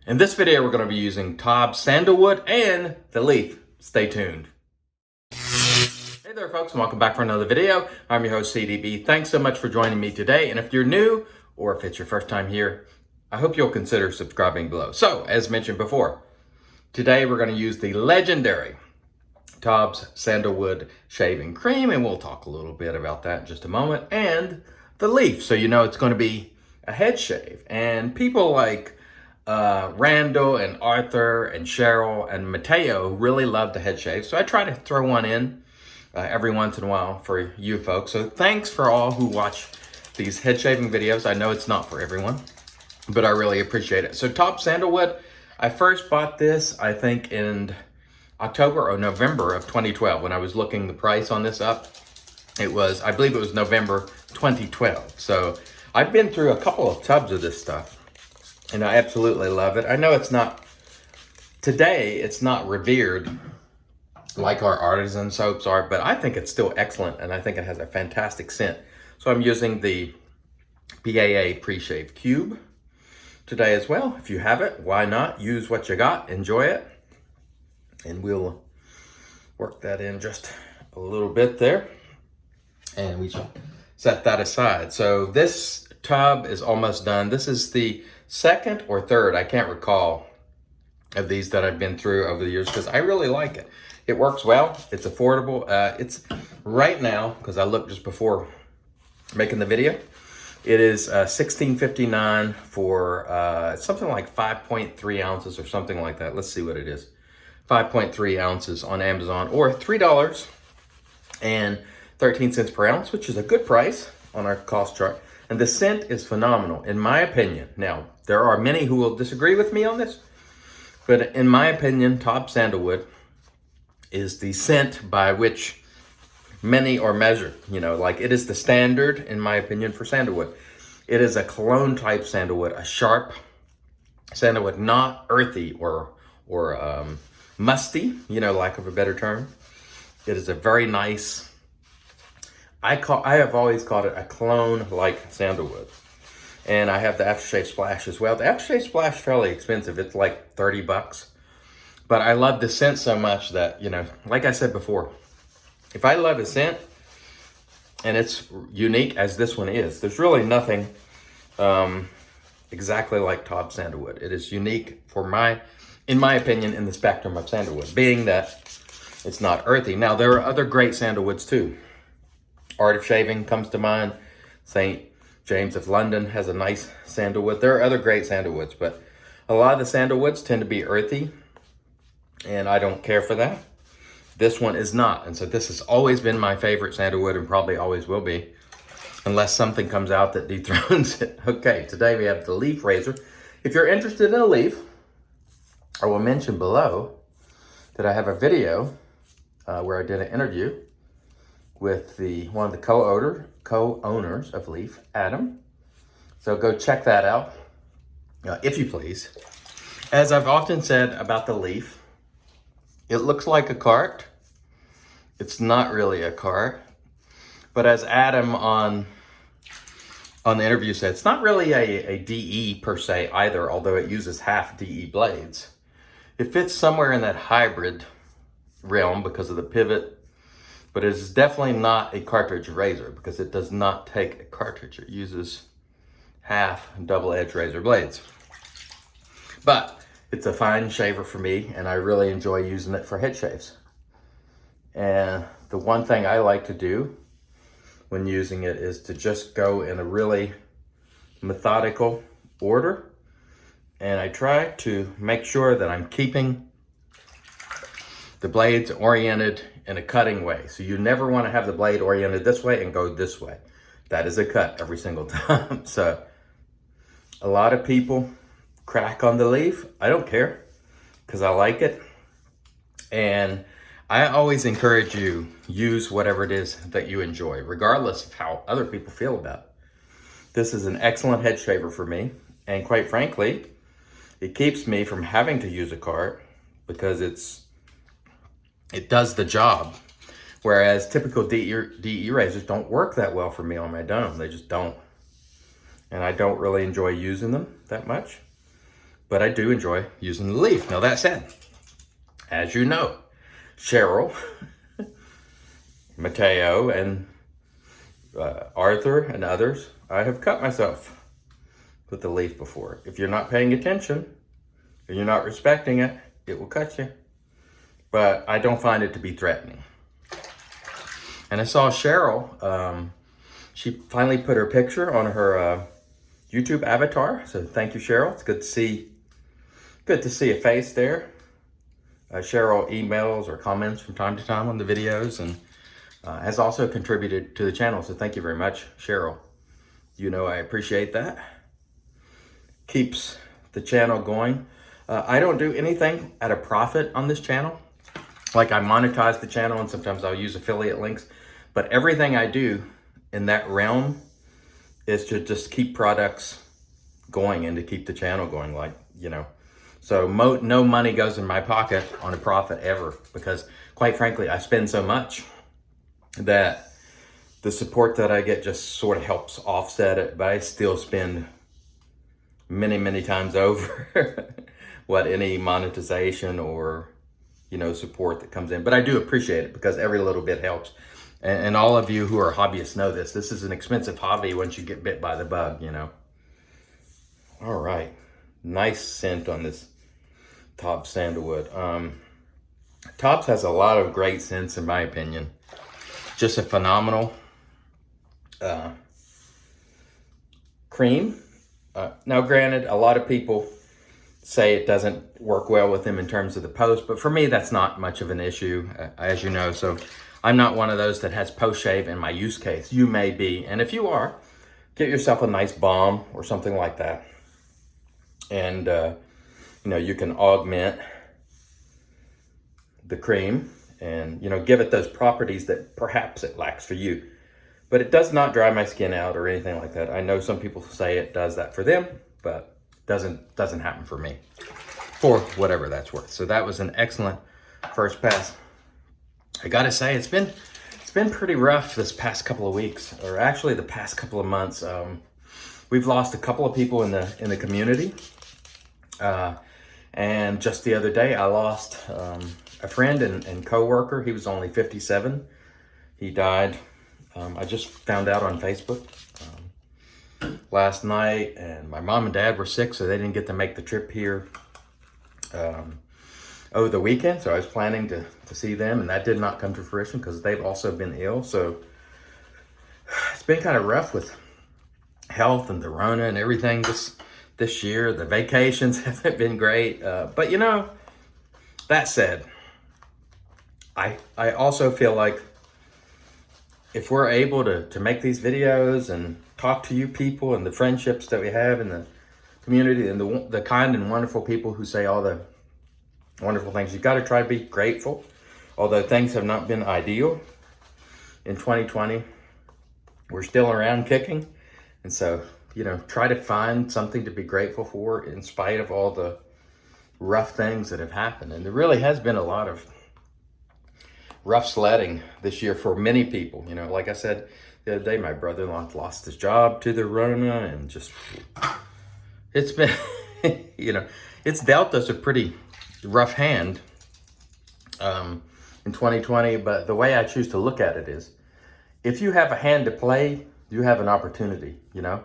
In this video, we're going to be using Tobs Sandalwood and the leaf. Stay tuned. Hey there folks, and welcome back for another video. I'm your host CDB. Thanks so much for joining me today. And if you're new, or if it's your first time here, I hope you'll consider subscribing below. So, as mentioned before, today we're going to use the legendary Tobs Sandalwood Shaving Cream, and we'll talk a little bit about that in just a moment, and the leaf. So you know it's going to be a head shave. And people like Randall and Arthur and Cheryl and Mateo really love the head shave. So I try to throw one in every once in a while for you folks. So thanks for all who watch these head shaving videos. I know it's not for everyone, but I really appreciate it. So Tobs Sandalwood, I first bought this, I think in October or November of 2012 when I was looking the price on this up. It was, I believe it was November 2012. So I've been through a couple of tubs of this stuff, and I absolutely love it. I know it's not, today, it's not revered like our artisan soaps are, but I think it's still excellent, and I think it has a fantastic scent. So I'm using the BAA Pre-Shave Cube today as well. If you have it, why not? Use what you got, enjoy it. And we'll work that in just a little bit there. And we shall set that aside. So this tub is almost done. This is the second or third, I can't recall, of these that I've been through over the years because I really like it. It works well. It's affordable. It's right now, because I looked just before making the video, it is $16.59 for something like 5.3 ounces or something like that. Let's see what it is. 5.3 ounces on Amazon, or $3.13 per ounce, which is a good price on our cost chart. And the scent is phenomenal, in my opinion. Now, there are many who will disagree with me on this, but in my opinion, Tobs Sandalwood is the scent by which many are measured. You know, like it is the standard, in my opinion, for sandalwood. It is a cologne type sandalwood, a sharp sandalwood, not earthy or musty, you know, lack of a better term. It is a very nice, I have always called it a cologne-like sandalwood. And I have the aftershave splash as well. The aftershave splash is fairly expensive. It's like 30 bucks. But I love the scent so much that, you know, like I said before, if I love a scent and it's unique as this one is, there's really nothing exactly like Tobs Sandalwood. It is unique in my opinion, in the spectrum of sandalwood, being that it's not earthy. Now, there are other great sandalwoods too. Art of Shaving comes to mind. St. James of London has a nice sandalwood. There are other great sandalwoods, but a lot of the sandalwoods tend to be earthy, and I don't care for that. This one is not, and so this has always been my favorite sandalwood and probably always will be, unless something comes out that dethrones it. Okay, today we have the leaf razor. If you're interested in a leaf, I will mention below that I have a video where I did an interview with one of the co-owners of Leaf, Adam. So go check that out, if you please. As I've often said about the leaf, it looks like a cart. It's not really a cart. But as Adam on the interview said, it's not really a DE per se either, although it uses half DE blades. It fits somewhere in that hybrid realm because of the pivot, but it is definitely not a cartridge razor because it does not take a cartridge. It uses half double-edged razor blades. But it's a fine shaver for me, and I really enjoy using it for head shaves. And the one thing I like to do when using it is to just go in a really methodical order, and I try to make sure that I'm keeping the blades oriented in a cutting way. So you never want to have the blade oriented this way and go this way. That is a cut every single time. So a lot of people crack on the leaf. I don't care because I like it. And I always encourage you, use whatever it is that you enjoy, regardless of how other people feel about it. This is an excellent head shaver for me. And quite frankly, it keeps me from having to use a cart because it does the job. Whereas typical DE razors don't work that well for me on my dome. They just don't. And I don't really enjoy using them that much. but I do enjoy using the leaf. Now that said, as you know, Cheryl, Mateo, and Arthur and others, I have cut myself with the leaf before. If you're not paying attention and you're not respecting it, it will cut you. But I don't find it to be threatening. And I saw Cheryl, she finally put her picture on her YouTube avatar. So thank you, Cheryl. It's good to see a face there. Cheryl emails or comments from time to time on the videos, and has also contributed to the channel. So thank you very much, Cheryl. You know I appreciate that. Keeps the channel going. I don't do anything at a profit on this channel. Like, I monetize the channel, and sometimes I'll use affiliate links. But everything I do in that realm is to just keep products going and to keep the channel going, like, you know. So no money goes in my pocket on a profit ever, because quite frankly, I spend so much that the support that I get just sort of helps offset it, but I still spend many, many times over what any monetization or, you know, support that comes in. But I do appreciate it, because every little bit helps. And all of you who are hobbyists know this. This is an expensive hobby once you get bit by the bug, you know. All right. Nice scent on this Tobs Sandalwood. Tobs has a lot of great scents, in my opinion. Just a phenomenal cream. Now, granted, a lot of people say it doesn't work well with them in terms of the post, but for me, that's not much of an issue, as you know. So I'm not one of those that has post-shave in my use case. You may be, and if you are, get yourself a nice balm or something like that. And, you know, you can augment the cream and, you know, give it those properties that perhaps it lacks for you. But it does not dry my skin out or anything like that. I know some people say it does that for them, but doesn't happen for me, for whatever that's worth. So that was an excellent first pass. I gotta say, it's been pretty rough this past couple of weeks, or actually the past couple of months. We've lost a couple of people in the community, and just the other day I lost a friend and coworker. He was only 57. He died. I just found out on Facebook last night, and my mom and dad were sick, so they didn't get to make the trip here over the weekend. So I was planning to see them, and that did not come to fruition because they've also been ill. So it's been kind of rough with health and the Rona and everything this year. The vacations haven't been great. But, you know, that said, I also feel like if we're able to make these videos and talk to you people and the friendships that we have in the community and the kind and wonderful people who say all the wonderful things, you got to try to be grateful. Although things have not been ideal in 2020, we're still around kicking. And so, you know, try to find something to be grateful for in spite of all the rough things that have happened. And there really has been a lot of rough sledding this year for many people. You know, like I said the other day, my brother-in-law lost his job to the Rona, and just, it's been, you know, it's dealt us a pretty rough hand in 2020. But the way I choose to look at it is, if you have a hand to play, you have an opportunity, you know?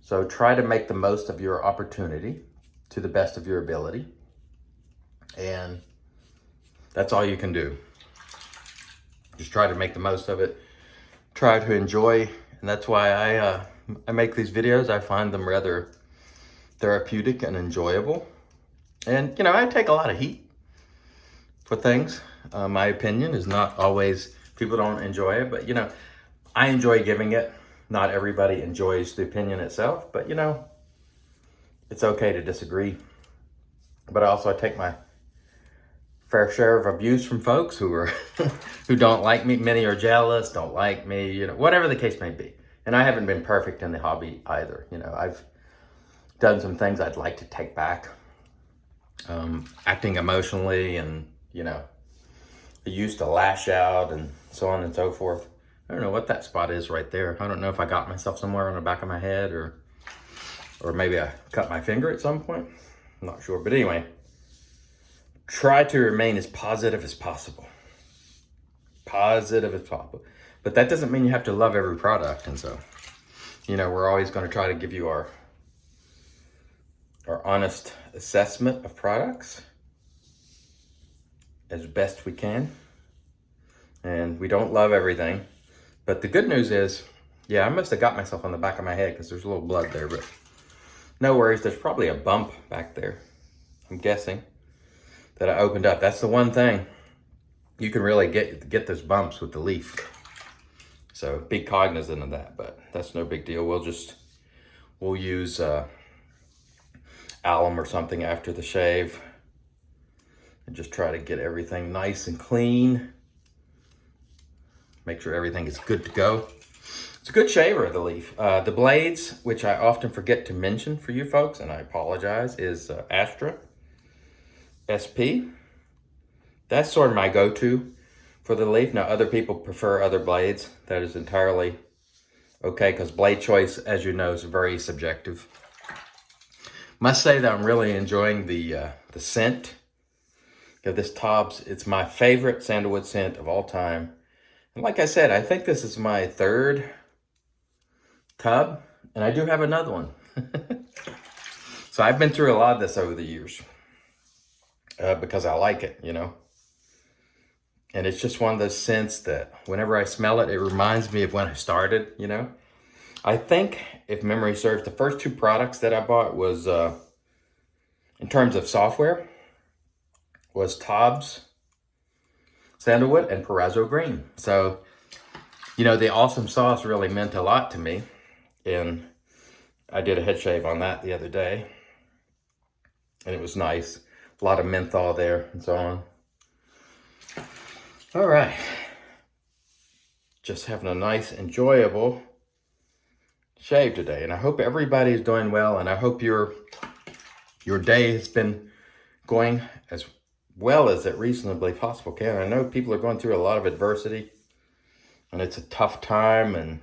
So try to make the most of your opportunity to the best of your ability. And that's all you can do. Just try to make the most of it. Try to enjoy. And that's why I make these videos. I find them rather therapeutic and enjoyable. And, you know, I take a lot of heat for things. My opinion is not always, people don't enjoy it, but, you know, I enjoy giving it. Not everybody enjoys the opinion itself, but, you know, it's okay to disagree. But also I take my fair share of abuse from folks who are who don't like me. Many are jealous, don't like me, you know, whatever the case may be. And I haven't been perfect in the hobby either. You know, I've done some things I'd like to take back. Acting emotionally, and, you know, I used to lash out and so on and so forth. I don't know what that spot is right there. I don't know if I got myself somewhere on the back of my head, or maybe I cut my finger at some point. I'm not sure. But anyway, try to remain as positive as possible. Positive as possible. But that doesn't mean you have to love every product. And so, we're always going to try to give you our honest assessment of products as best we can. And we don't love everything. But the good news is, I must have got myself on the back of my head because there's a little blood there, but no worries. There's probably a bump back there, I'm guessing, that I opened up. That's the one thing. You can really get those bumps with the leaf. So be cognizant of that, but that's no big deal. We'll use alum or something after the shave and just try to get everything nice and clean. Make sure everything is good to go. It's a good shaver, the leaf. The blades, which I often forget to mention for you folks, and I apologize, is Astra SP. That's sort of my go-to for the leaf. Now, other people prefer other blades. That is entirely okay, because blade choice, as you know, is very subjective. Must say that I'm really enjoying the scent of this Tobs. It's my favorite sandalwood scent of all time. And like I said, I think this is my third tub, and I do have another one. So I've been through a lot of this over the years because I like it, And it's just one of those scents that whenever I smell it, it reminds me of when I started, I think, if memory serves, the first two products that I bought was, in terms of software, was Tobs Sandalwood and Perazzo Green. So, the awesome sauce really meant a lot to me. And I did a head shave on that the other day. And it was nice. A lot of menthol there and so on. All right. Just having a nice, enjoyable shave today. And I hope everybody's doing well. And I hope your day has been going as well as it reasonably possible can. I know people are going through a lot of adversity, and it's a tough time, and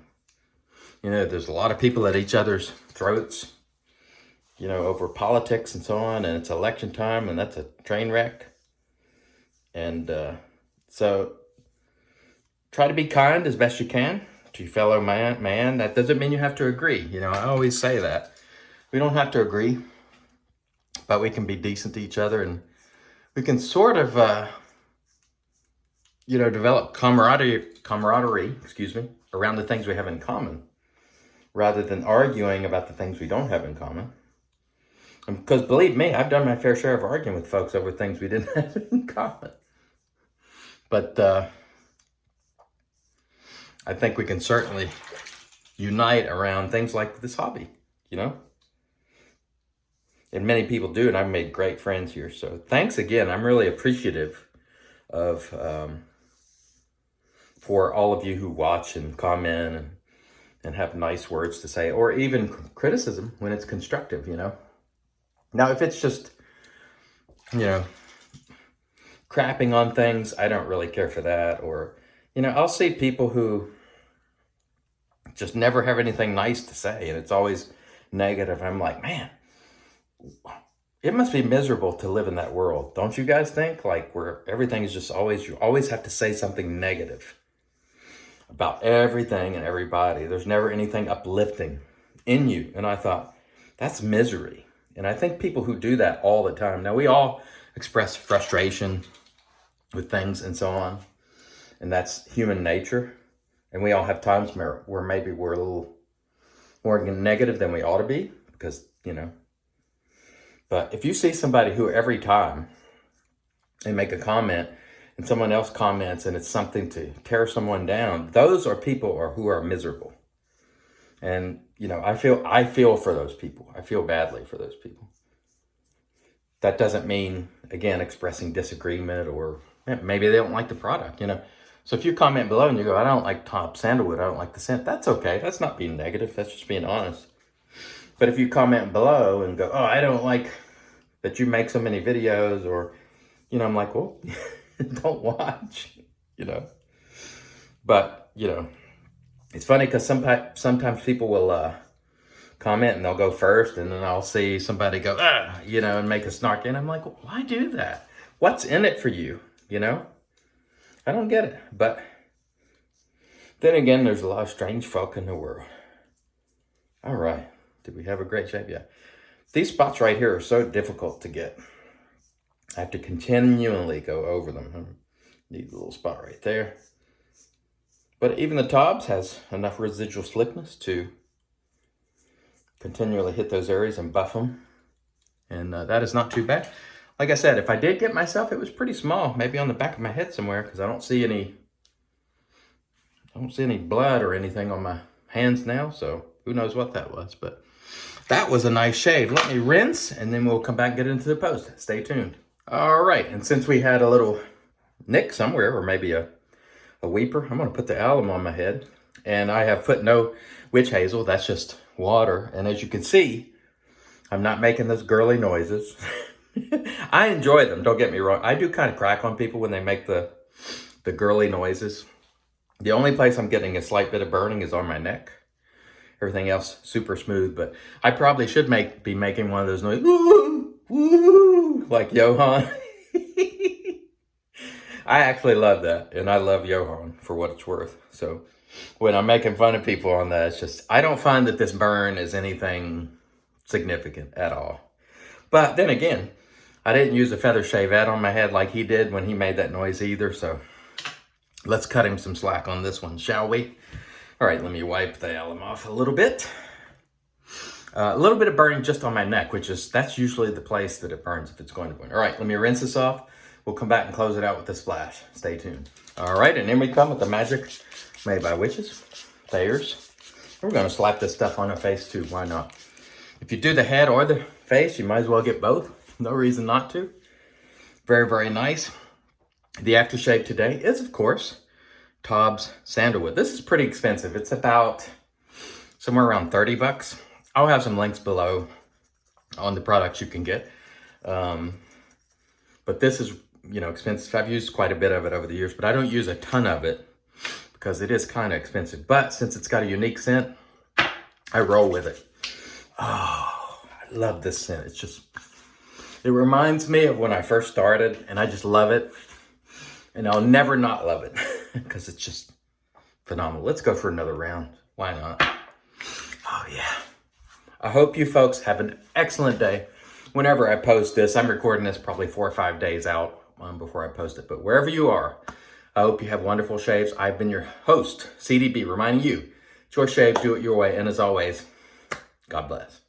there's a lot of people at each other's throats, over politics and so on, and it's election time, and that's a train wreck. And so try to be kind as best you can to your fellow man. That doesn't mean you have to agree. I always say that. We don't have to agree, but we can be decent to each other, and we can sort of, develop camaraderie, around the things we have in common, rather than arguing about the things we don't have in common. Because believe me, I've done my fair share of arguing with folks over things we didn't have in common. But I think we can certainly unite around things like this hobby, And many people do, and I've made great friends here. So thanks again. I'm really appreciative of for all of you who watch and comment and have nice words to say, or even criticism when it's constructive, Now, if it's just, crapping on things, I don't really care for that. Or, I'll see people who just never have anything nice to say, and it's always negative. I'm like, man, it must be miserable to live in that world. Don't you guys think? Like, where everything is just you always have to say something negative about everything and everybody. There's never anything uplifting in you. And I thought, that's misery. And I think people who do that all the time. Now, we all express frustration with things and so on. And that's human nature. And we all have times where maybe we're a little more negative than we ought to be. Because, But if you see somebody who every time they make a comment and someone else comments and it's something to tear someone down, those are people who are miserable. And, I feel for those people. I feel badly for those people. That doesn't mean, again, expressing disagreement or maybe they don't like the product, So if you comment below and you go, I don't like Tobs Sandalwood, I don't like the scent, that's okay. That's not being negative. That's just being honest. But if you comment below and go, oh, I don't like that you make so many videos, or, I'm like, well, don't watch, But, it's funny because sometimes people will comment and they'll go first, and then I'll see somebody go, you know, and make a snarky. And I'm like, why do that? What's in it for you? You know? I don't get it. But then again, there's a lot of strange folk in the world. All right. Did we have a great shave? Yeah. These spots right here are so difficult to get. I have to continually go over them. Need a little spot right there. But even the Tobs has enough residual slickness to continually hit those areas and buff them. And that is not too bad. Like I said, if I did get myself, it was pretty small. Maybe on the back of my head somewhere, because I don't see any blood or anything on my hands now. So who knows what that was. But that was a nice shave. Let me rinse, and then we'll come back and get into the post. Stay tuned. All right, and since we had a little nick somewhere, or maybe a weeper, I'm going to put the alum on my head. And I have put no witch hazel. That's just water. And as you can see, I'm not making those girly noises. I enjoy them, don't get me wrong. I do kind of crack on people when they make the girly noises. The only place I'm getting a slight bit of burning is on my neck. Everything else super smooth, but I probably should be making one of those noises, woo, woo, like Johan. I actually love that, and I love Johan for what it's worth. So when I'm making fun of people on that, it's just, I don't find that this burn is anything significant at all. But then again, I didn't use a feather shavette on my head like he did when he made that noise either, so let's cut him some slack on this one, shall we? All right, let me wipe the alum off a little bit. A little bit of burning just on my neck, that's usually the place that it burns if it's going to burn. All right, let me rinse this off. We'll come back and close it out with the splash. Stay tuned. All right, and then we come with the magic made by witches, Thayers. We're going to slap this stuff on our face too. Why not? If you do the head or the face, you might as well get both. No reason not to. Very, very nice. The aftershave today is, of course, Tobs Sandalwood. This is pretty expensive. It's about somewhere around 30 bucks. I'll have some links below on the products you can get. But this is, you know, expensive. I've used quite a bit of it over the years, but I don't use a ton of it because it is kind of expensive. But since it's got a unique scent, I roll with it. Oh, I love this scent. It reminds me of when I first started, and I just love it. And I'll never not love it because it's just phenomenal. Let's go for another round. Why not? Oh, yeah. I hope you folks have an excellent day. Whenever I post this, I'm recording this probably 4 or 5 days out before I post it. But wherever you are, I hope you have wonderful shaves. I've been your host, CDB, reminding you, it's your shave, do it your way. And as always, God bless.